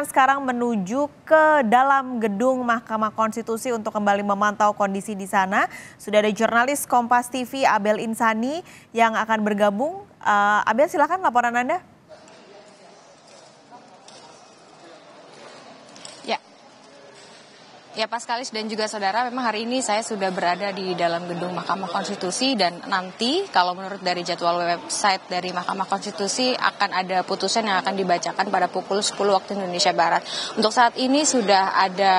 Sekarang menuju ke dalam gedung Mahkamah Konstitusi untuk kembali memantau kondisi di sana. Sudah ada jurnalis Kompas TV Abel Insani yang akan bergabung. Abel, silakan laporan Anda. Ya, Paskalis dan juga saudara, memang hari ini saya sudah berada di dalam gedung Mahkamah Konstitusi dan nanti kalau menurut dari jadwal website dari Mahkamah Konstitusi akan ada putusan yang akan dibacakan pada pukul 10 waktu Indonesia Barat. Untuk saat ini sudah ada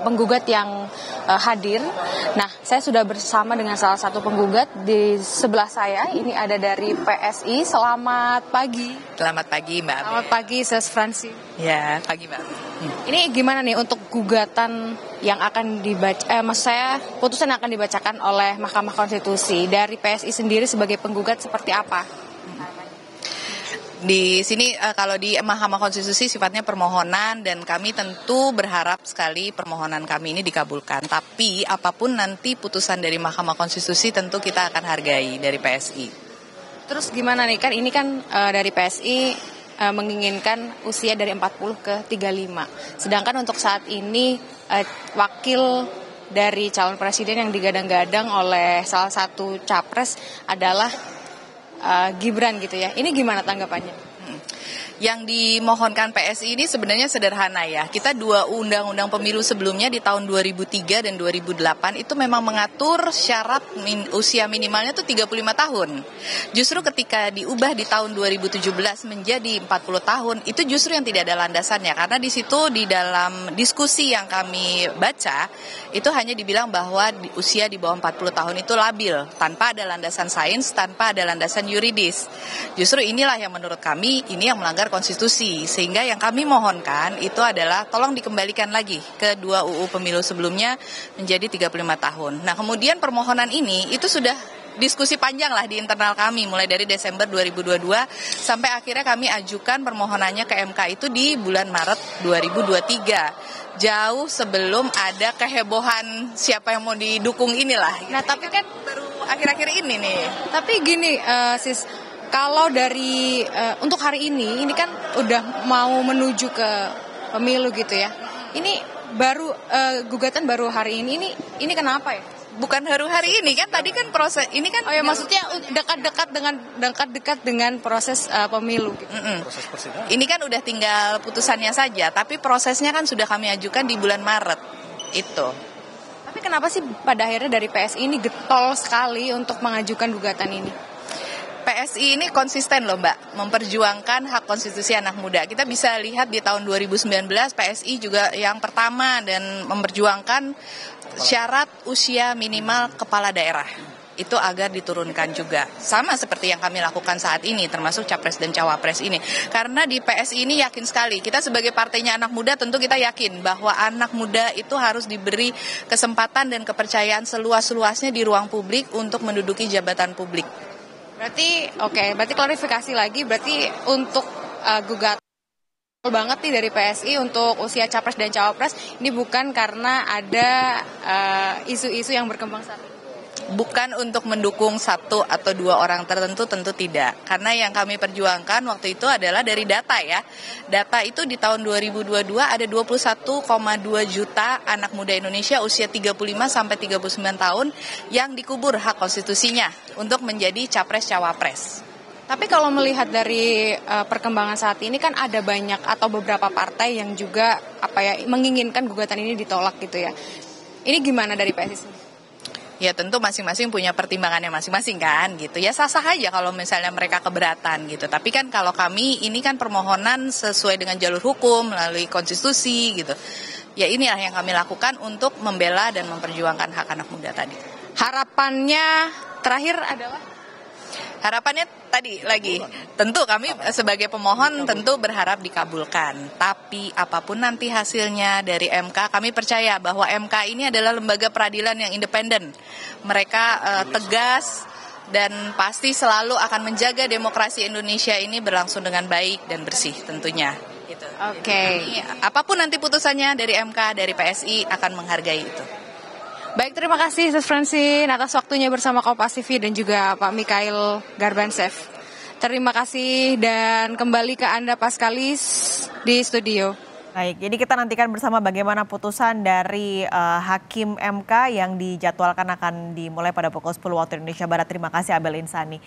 penggugat yang hadir. Nah, saya sudah bersama dengan salah satu penggugat di sebelah saya. Ini ada dari PSI. Selamat pagi. Selamat pagi, Mbak. Selamat pagi, Ses Fransi. Ya, pagi, Mbak. Ini gimana nih untuk gugatan yang akan dibaca, putusan yang akan dibacakan oleh Mahkamah Konstitusi dari PSI sendiri sebagai penggugat seperti apa? Di sini kalau di Mahkamah Konstitusi sifatnya permohonan dan kami tentu berharap sekali permohonan kami ini dikabulkan. Tapi apapun nanti putusan dari Mahkamah Konstitusi tentu kita akan hargai dari PSI. Terus gimana nih, kan ini kan dari PSI menginginkan usia dari 40 ke 35. Sedangkan untuk saat ini wakil dari calon presiden yang digadang-gadang oleh salah satu capres adalah Gibran gitu ya. Ini gimana tanggapannya? Yang dimohonkan PSI ini sebenarnya sederhana ya. Kita dua undang-undang pemilu sebelumnya di tahun 2003 dan 2008 itu memang mengatur syarat usia minimalnya itu 35 tahun. Justru ketika diubah di tahun 2017 menjadi 40 tahun, itu justru yang tidak ada landasannya. Karena di situ di dalam diskusi yang kami baca, itu hanya dibilang bahwa usia di bawah 40 tahun itu labil, tanpa ada landasan sains, tanpa ada landasan yuridis. Justru inilah yang menurut kami, ini yang melanggar konstitusi, sehingga yang kami mohonkan itu adalah tolong dikembalikan lagi ke dua UU pemilu sebelumnya menjadi 35 tahun. Nah, kemudian permohonan ini itu sudah diskusi panjang lah di internal kami mulai dari Desember 2022 sampai akhirnya kami ajukan permohonannya ke MK itu di bulan Maret 2023. Jauh sebelum ada kehebohan siapa yang mau didukung inilah. Nah, tapi kan baru akhir-akhir ini nih. Tapi gini, Sis, kalau dari untuk hari ini kan udah mau menuju ke pemilu gitu ya. Ini baru gugatan baru hari ini kenapa ya? Bukan hari ini kan, tadi kan proses ini kan. Oh ya, maksudnya dekat-dekat dengan proses pemilu gitu. Proses persidangan. Ini kan udah tinggal putusannya saja, tapi prosesnya kan sudah kami ajukan di bulan Maret itu. Tapi kenapa sih pada akhirnya dari PSI ini getol sekali untuk mengajukan gugatan ini? PSI ini konsisten loh Mbak, memperjuangkan hak konstitusi anak muda. Kita bisa lihat di tahun 2019 PSI juga yang pertama dan memperjuangkan syarat usia minimal kepala daerah. Itu agar diturunkan juga. Sama seperti yang kami lakukan saat ini, termasuk Capres dan Cawapres ini. Karena di PSI ini yakin sekali, kita sebagai partainya anak muda tentu kita yakin bahwa anak muda itu harus diberi kesempatan dan kepercayaan seluas-luasnya di ruang publik untuk menduduki jabatan publik. Berarti klarifikasi lagi, berarti untuk gugatan banget nih dari PSI untuk usia Capres dan Cawapres ini bukan karena ada isu-isu yang berkembang saat ini. Bukan untuk mendukung satu atau dua orang tertentu, tentu tidak. Karena yang kami perjuangkan waktu itu adalah dari data ya. Data itu di tahun 2022 ada 21,2 juta anak muda Indonesia usia 35 sampai 39 tahun yang dikubur hak konstitusinya untuk menjadi capres-cawapres. Tapi kalau melihat dari perkembangan saat ini kan ada banyak atau beberapa partai yang juga menginginkan gugatan ini ditolak gitu ya. Ini gimana dari PSI sendiri? Ya tentu masing-masing punya pertimbangannya masing-masing kan gitu. Ya sah-sah aja kalau misalnya mereka keberatan gitu. Tapi kan kalau kami ini kan permohonan sesuai dengan jalur hukum melalui konstitusi gitu. Ya inilah yang kami lakukan untuk membela dan memperjuangkan hak anak muda tadi. Harapannya terakhir adalah? Harapannya tadi lagi, tentu kami sebagai pemohon tentu berharap dikabulkan. Tapi apapun nanti hasilnya dari MK, kami percaya bahwa MK ini adalah lembaga peradilan yang independen. Mereka tegas dan pasti selalu akan menjaga demokrasi Indonesia ini berlangsung dengan baik dan bersih tentunya. Gitu. Oke. Apapun nanti putusannya dari MK, dari PSI akan menghargai itu. Baik, terima kasih Sis Francine atas waktunya bersama Kompas TV dan juga Pak Mikhail Garbansev. Terima kasih dan kembali ke Anda Paskalis di studio. Baik, jadi kita nantikan bersama bagaimana putusan dari Hakim MK yang dijadwalkan akan dimulai pada pukul 10 waktu Indonesia Barat. Terima kasih Abel Insani.